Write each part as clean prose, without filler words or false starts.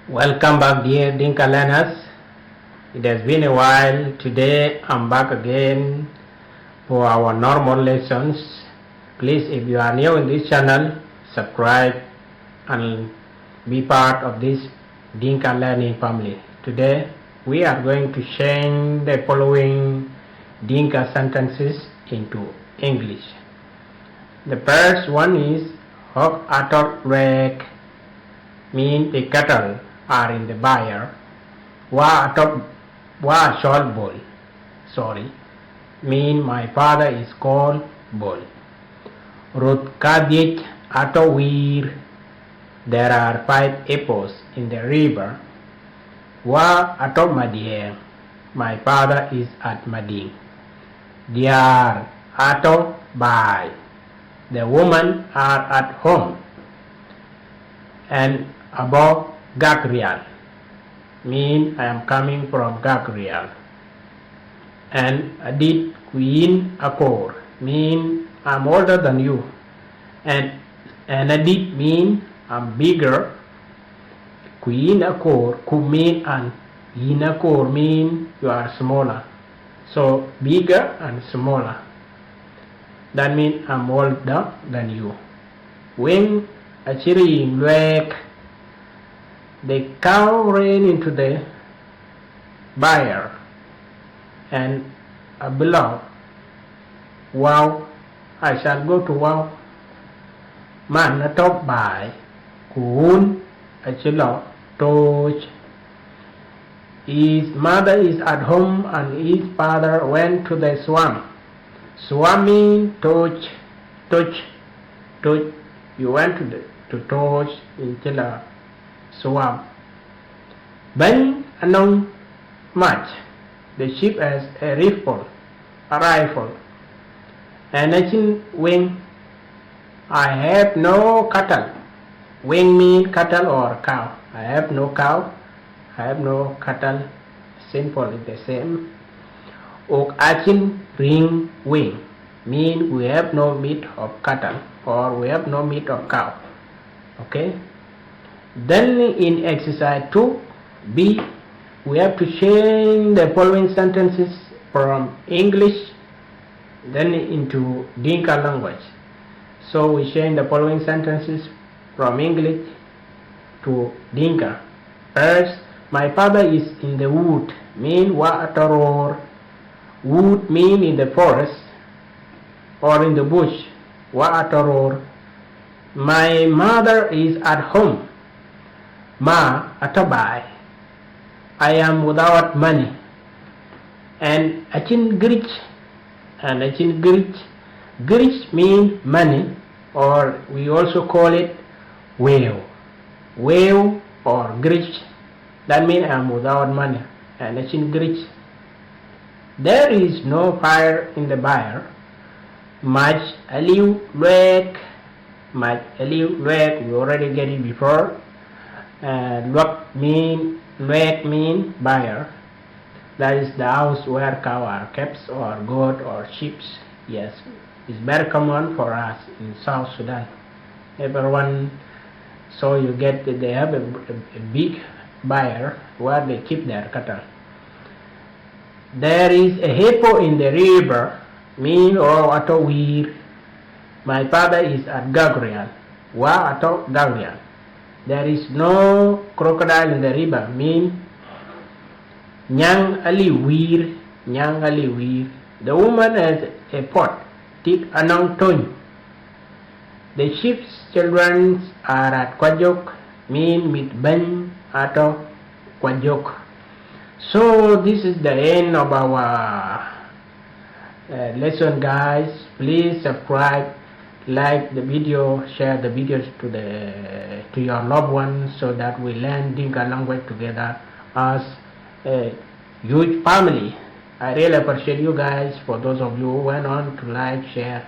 Welcome back, dear Dinka learners. It has been a while. Today I'm back again for our normal lessons. Please, if you are new in this channel, subscribe and be part of this Dinka learning family. Today we are going to change the following Dinka sentences into English. The first one is Hok ator rek, mean the cattle are in the byre. Wa short bull, mean my father is called bull. Rut kadich ato wir, there are 5 apples in the river. Wa ato madieng, my father is at Mading. Diar ato bai, the women are at home. And above Gagrial, mean I am coming from Gagrial. And Adit Queen Akor, mean I'm older than you. And Adit mean I'm bigger. Queen Akor could mean and Yin Akor mean you are smaller. So bigger and smaller. That means I'm older than you. When Achiri Lwek, the cow ran into the byre, and below, wow, I shall go to wow. Man a top by, kun a chilo, toch. His mother is at home and his father went to the swamp. Swimming, toch. You went to toch in chila swamp. Ben anong much. The ship has a rifle, and a chin wing. I have no cattle. Wing mean cattle or cow. I have no cow. I have no cattle. Simple is the same. Ok achin ring wing mean we have no meat of cattle or we have no meat of cow. Okay. Then in exercise 2b, we have to change the following sentences from English then into Dinka language. So we change the following sentences from English to Dinka. First, my father is in the wood, mean wa atoror. Wood mean in the forest or in the bush, wa atoror. My mother is at home. Ma atabai, I am without money. And achin grich, grich means money, or we also call it whale or grich. That means I am without money. And achin grich. There is no fire in the byre. Mach aliu lwek, we already get it before. Lwek mean byre. That is the house where cow are kept or goat or sheep. Yes, it's very common for us in South Sudan. Everyone, so you get they have a big byre where they keep their cattle. There is a hippo in the river, mean or ato wir. My father is at Gagrial. Wa ato Gagrial. There is no crocodile in the river, mean Nyang ali wir. The woman has a pot, tik anong tony. The sheep's children are at Kwajok, mean mit ben ato Kwajok. So this is the end of our lesson, guys. Please subscribe, like the video, share the videos to your loved ones so that we learn Dinka language together as a huge family. I really appreciate you guys, for those of you who went on to like, share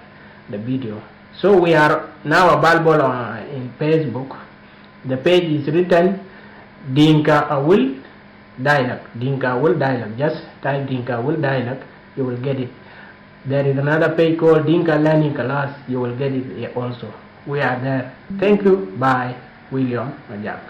the video. So we are now available in Facebook. The page is written Dinka Awil Dialogue. Just type Dinka Awil Dialogue, you will get it. There is another page called Dinka Learning Class, you will get it also. We are there. Thank you. Bye. William Majak.